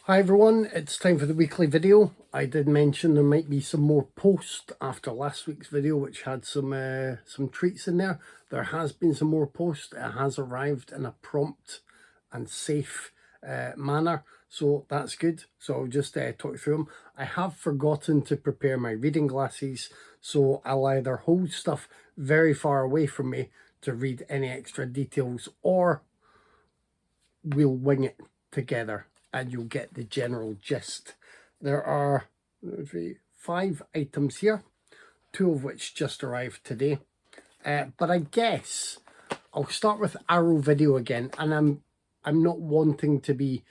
Hi everyone, it's time for the weekly video. I did mention there might be some more posts after last week's video, which had some treats in there. There has been some more posts. It has arrived in a prompt and safe manner, so that's good. So I'll just talk through them. I have forgotten to prepare my reading glasses, so I'll either hold stuff very far away from me to read any extra details, or we'll wing it together and you'll get the general gist. There are 5 items here, 2 of which just arrived today. But I guess I'll start with Arrow Video again, and I'm not wanting to be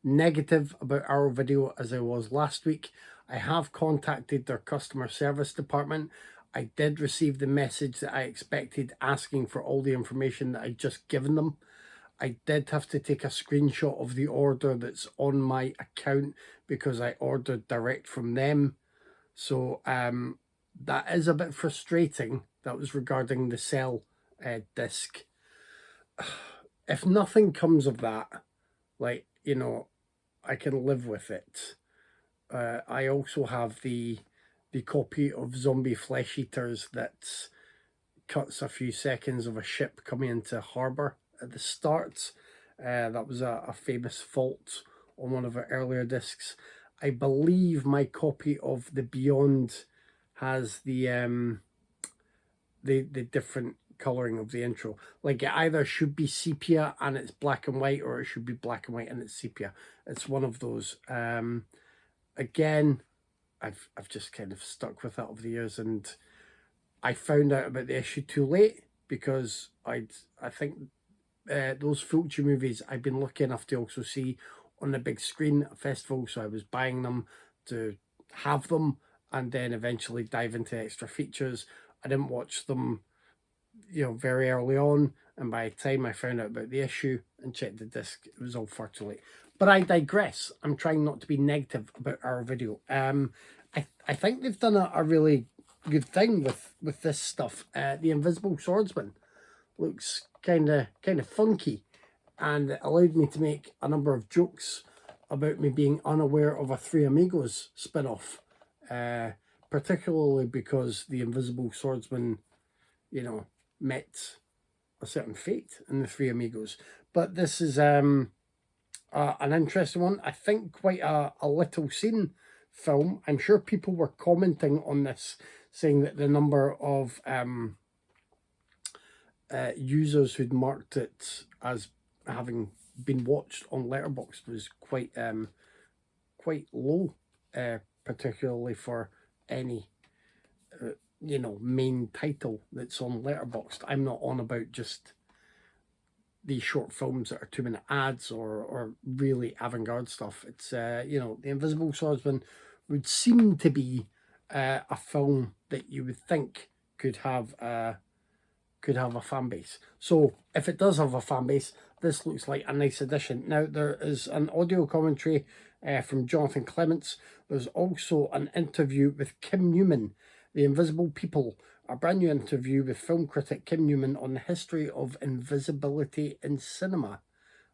negative about Arrow Video as I was last week. I have contacted their customer service department. I did receive the message that I expected, asking for all the information that I'd just given them. I did have to take a screenshot of the order that's on my account because I ordered direct from them. So that is a bit frustrating. That was regarding the cell disc. If nothing comes of that, like, you know, I can live with it. I also have the copy of Zombie Flesh Eaters that cuts a few seconds of a ship coming into harbour at the start. That was a famous fault on one of our earlier discs. I believe my copy of the Beyond has the different colouring of the intro. Like, it either should be sepia and it's black and white, or it should be black and white and it's sepia. It's one of those. Again, I've just kind of stuck with that over the years, and I found out about the issue too late, because I think those Fulci movies I've been lucky enough to also see on the big screen at festival, so I was buying them to have them and then eventually dive into extra features. I didn't watch them, very early on, and by the time I found out about the issue and checked the disc, it was all far too late. But I digress. I'm trying not to be negative about our video. I think they've done a really good thing with this stuff. The Invisible Swordsman looks kind of funky, and it allowed me to make a number of jokes about me being unaware of a Three Amigos spin-off, particularly because the Invisible Swordsman, met a certain fate in the Three Amigos. But this is an interesting one. I think quite a little seen film. I'm sure people were commenting on this, saying that the number of users who'd marked it as having been watched on Letterboxd was quite low, particularly for any main title that's on Letterboxd. I'm not on about just these short films that are 2-minute ads or really avant-garde stuff. It's The Invisible Swordsman would seem to be a film that you would think could have a fan base. So if it does have a fan base, this looks like a nice addition. Now, there is an audio commentary from Jonathan Clements. There's also an interview with Kim Newman, The Invisible People, a brand new interview with film critic Kim Newman on the history of invisibility in cinema,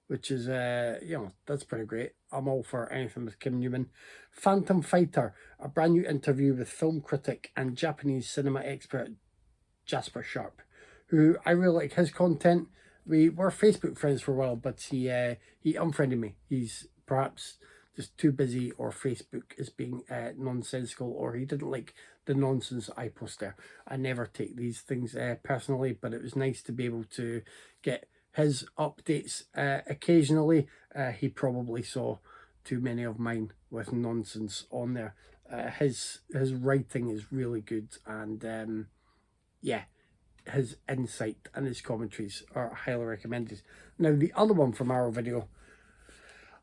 which is, that's pretty great. I'm all for anything with Kim Newman. Phantom Fighter, a brand new interview with film critic and Japanese cinema expert Jasper Sharp, who I really like his content. We were Facebook friends for a while, but he unfriended me. He's perhaps just too busy, or Facebook is being nonsensical, or he didn't like the nonsense I post there. I never take these things personally, but it was nice to be able to get his updates occasionally. He probably saw too many of mine with nonsense on there. His writing is really good, and his insight and his commentaries are highly recommended. Now, the other one from Arrow Video,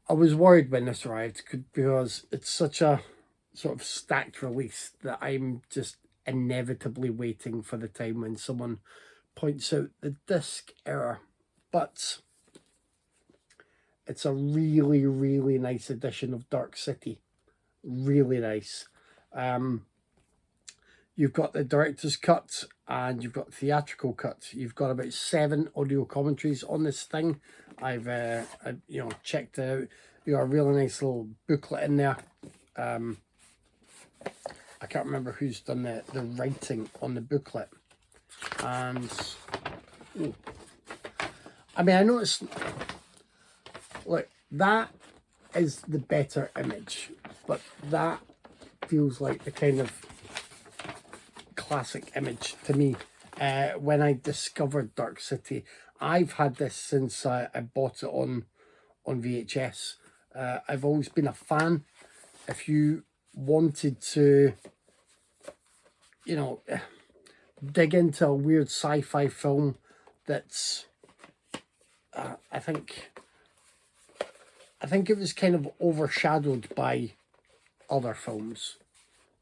I was worried when this arrived, because it's such a sort of stacked release that I'm just inevitably waiting for the time when someone points out the disc error. But it's a really, really nice edition of Dark City. Really nice. You've got the director's cut and you've got theatrical cuts. You've got about 7 audio commentaries on this thing. I've checked it out. You got a really nice little booklet in there. I can't remember who's done the writing on the booklet. And, ooh, I mean, I noticed, look, that is the better image, but that feels like the kind of classic image to me. When I discovered Dark City, I've had this since I bought it on VHS. I've always been a fan. If you wanted to, you know, dig into a weird sci-fi film that's, I think it was kind of overshadowed by other films.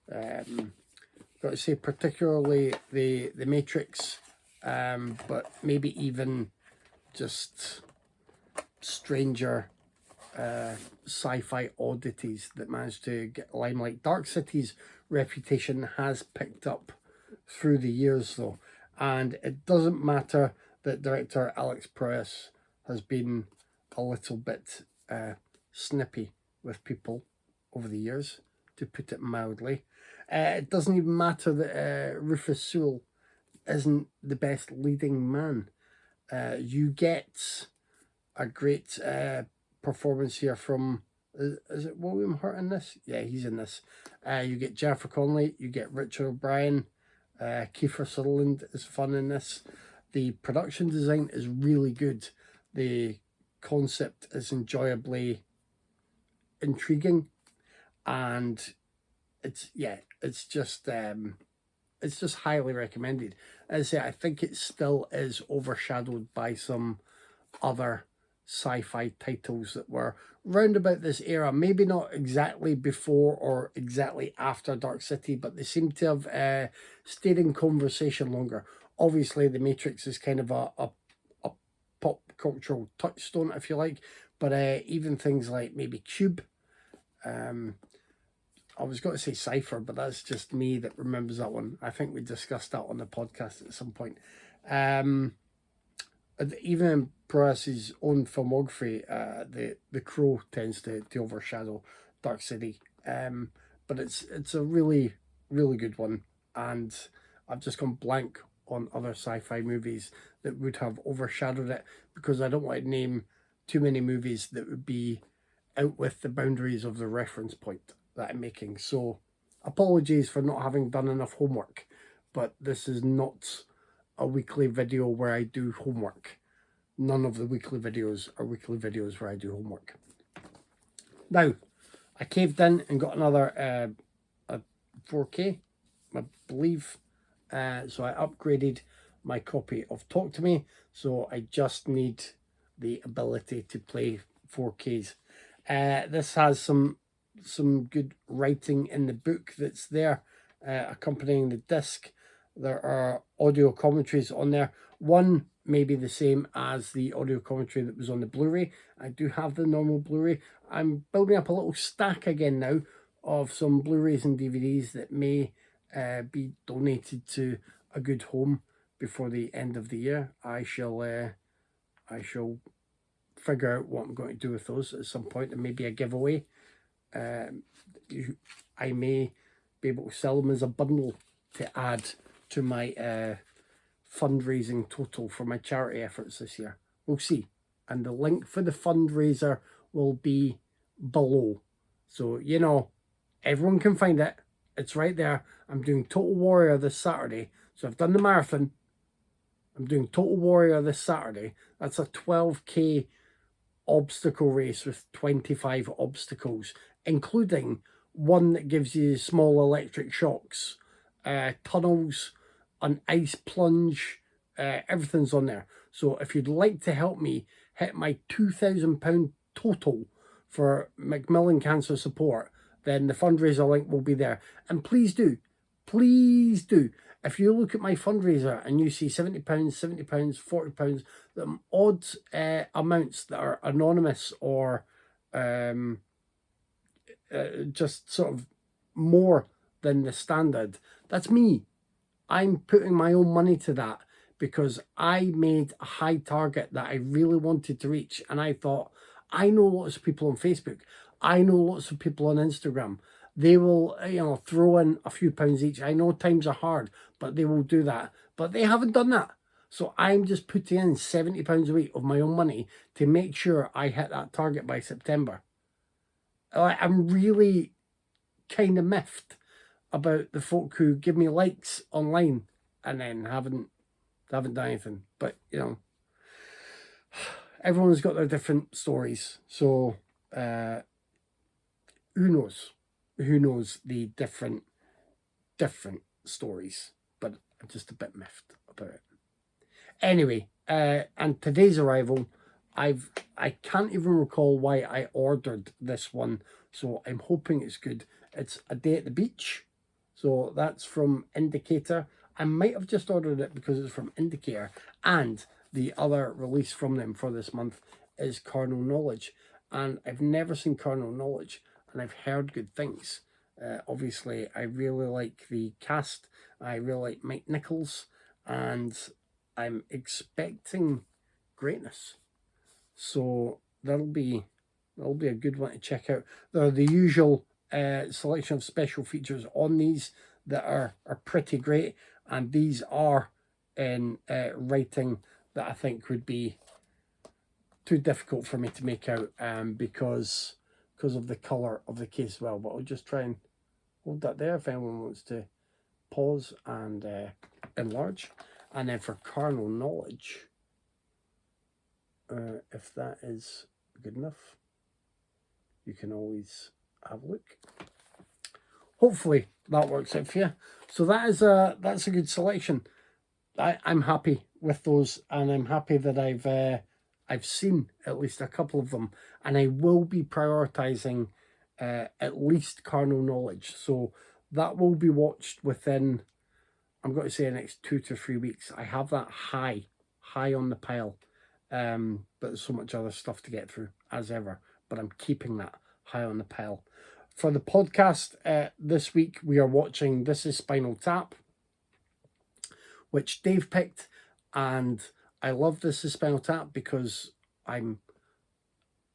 Got to say, particularly the Matrix, but maybe even just stranger sci-fi oddities that managed to get limelight. Dark City's reputation has picked up through the years, though, and it doesn't matter that director Alex Proyas has been a little bit snippy with people over the years, to put it mildly. It doesn't even matter that Rufus Sewell isn't the best leading man. You get a great performance here from, is it William Hurt in this? Yeah, he's in this. You get Jennifer Connelly, you get Richard O'Brien, Kiefer Sutherland is fun in this. The production design is really good. The concept is enjoyably intriguing, and it's just highly recommended. As I say, I think it still is overshadowed by some other sci-fi titles that were round about this era, maybe not exactly before or exactly after Dark City, but they seem to have stayed in conversation longer. Obviously, The Matrix is kind of a pop cultural touchstone, if you like, but even things like maybe Cube, I was going to say Cypher, but that's just me that remembers that one. I think we discussed that on the podcast at some point. Even in Proyas' own filmography, the Crow tends to overshadow Dark City. But it's a really, really good one. And I've just gone blank on other sci-fi movies that would have overshadowed it, because I don't want to name too many movies that would be out with the boundaries of the reference point that I'm making. So apologies for not having done enough homework, but this is not a weekly video where I do homework. None of the weekly videos are weekly videos where I do homework. Now, I caved in and got another a 4K, I believe. So I upgraded my copy of Talk to Me. So I just need the ability to play 4Ks. This has some good writing in the book that's there, accompanying the disc. There are audio commentaries on there. One may be the same as the audio commentary that was on the Blu-ray. I do have the normal Blu-ray. I'm building up a little stack again now of some Blu-rays and DVDs that may be donated to a good home before the end of the year. I shall figure out what I'm going to do with those at some point, and maybe a giveaway. I may be able to sell them as a bundle to add to my fundraising total for my charity efforts this year. We'll see. And the link for the fundraiser will be below. So, you know, everyone can find it. It's right there. I'm doing Total Warrior this Saturday. So I've done the marathon. I'm doing Total Warrior this Saturday. That's a 12K obstacle race with 25 obstacles, including one that gives you small electric shocks, tunnels, an ice plunge, everything's on there. So if you'd like to help me hit my £2,000 total for Macmillan Cancer Support, then the fundraiser link will be there. And please do, if you look at my fundraiser and you see £70, £70, £40, the odd amounts that are anonymous or just sort of more than the standard, that's me. I'm putting my own money to that because I made a high target that I really wanted to reach, and I thought I know lots of people on Facebook. I know lots of people on Instagram. They will, throw in a few pounds each. I know times are hard, but they will do that. But they haven't done that. So I'm just putting in £70 a week of my own money to make sure I hit that target by September. I'm really kind of miffed about the folk who give me likes online and then haven't done anything. But everyone's got their different stories. So who knows? Who knows the different stories? But I'm just a bit miffed about it. Anyway, and today's arrival, I can't even recall why I ordered this one, so I'm hoping it's good. It's A Day at the Beach, so that's from Indicator. I might have just ordered it because it's from Indicator, and the other release from them for this month is Carnal Knowledge, and I've never seen Carnal Knowledge, and I've heard good things. Obviously, I really like the cast. I really like Mike Nichols, and I'm expecting greatness. So that'll be a good one to check out. There are the usual selection of special features on these that are pretty great, and these are in writing that I think would be too difficult for me to make out because of the colour of the case as well. But I'll just try and hold that there if anyone wants to pause and enlarge. And then for Carnal Knowledge, if that is good enough, you can always have a look. Hopefully that works out for you. So that's a good selection. I'm happy with those, and I'm happy that I've seen at least a couple of them, and I will be prioritizing at least Carnal Knowledge. So that will be watched within, I'm going to say, the next 2 to 3 weeks. I have that high on the pile, but there's so much other stuff to get through as ever. But I'm keeping that high on the pile. For the podcast this week, we are watching This Is Spinal Tap, which Dave picked, and I love This Is Spinal Tap because I'm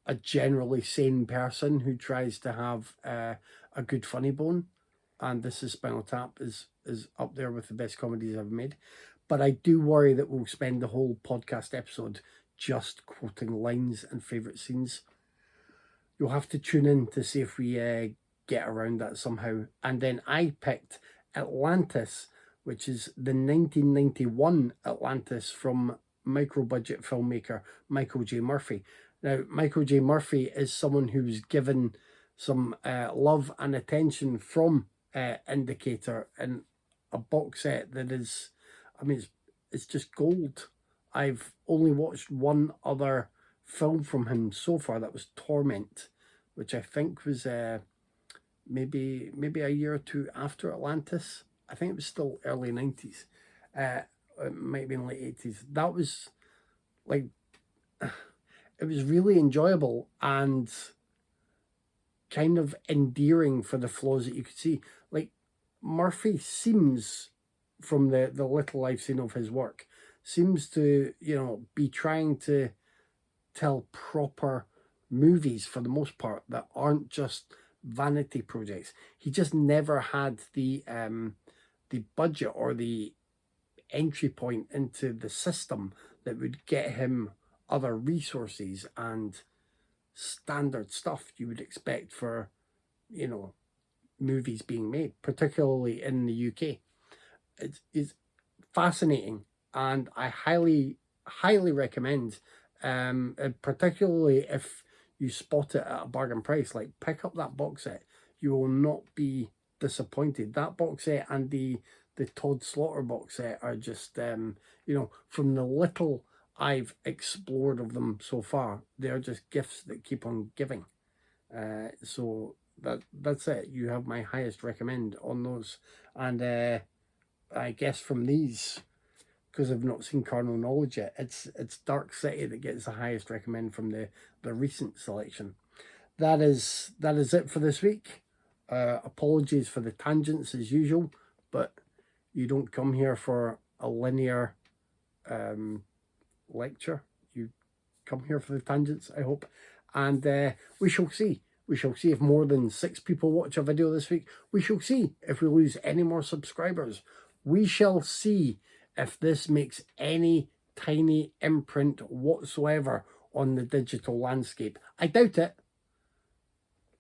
a generally sane person who tries to have a good funny bone, and This Is Spinal Tap is up there with the best comedies I've made. But I do worry that we'll spend the whole podcast episode just quoting lines and favourite scenes. You'll have to tune in to see if we get around that somehow. And then I picked Atlantis, which is the 1991 Atlantis from micro-budget filmmaker Michael J. Murphy. Now, Michael J. Murphy is someone who's given some love and attention from Indicator in a box set that is, I mean, it's just gold. I've only watched one other film from him so far. That was Torment, which I think was maybe a year or two after Atlantis. I think it was still early 90s. It might have been late 80s. That was like, it was really enjoyable and kind of endearing for the flaws that you could see. Like, Murphy seems, from the little I've seen of his work, seems to, be trying to tell proper movies for the most part that aren't just vanity projects. He just never had the budget or the entry point into the system that would get him other resources and standard stuff you would expect for, movies being made, particularly in the UK. It's fascinating, and I highly recommend, particularly if you spot it at a bargain price, like pick up that box set. You will not be disappointed. That box set and the Todd Slaughter box set are just, from the little I've explored of them so far, they're just gifts that keep on giving. So that's it. You have my highest recommend on those. And I guess from these, because I've not seen Carnal Knowledge yet, it's Dark City that gets the highest recommend from the recent selection. That is it for this week. Apologies for the tangents as usual, but you don't come here for a linear lecture. You come here for the tangents, I hope. And we shall see. We shall see if more than 6 people watch a video this week. We shall see if we lose any more subscribers. We shall see if this makes any tiny imprint whatsoever on the digital landscape. I doubt it.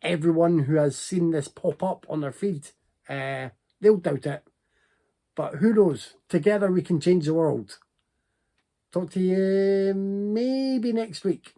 Everyone who has seen this pop up on their feed, they'll doubt it. But who knows? Together we can change the world. Talk to you maybe next week.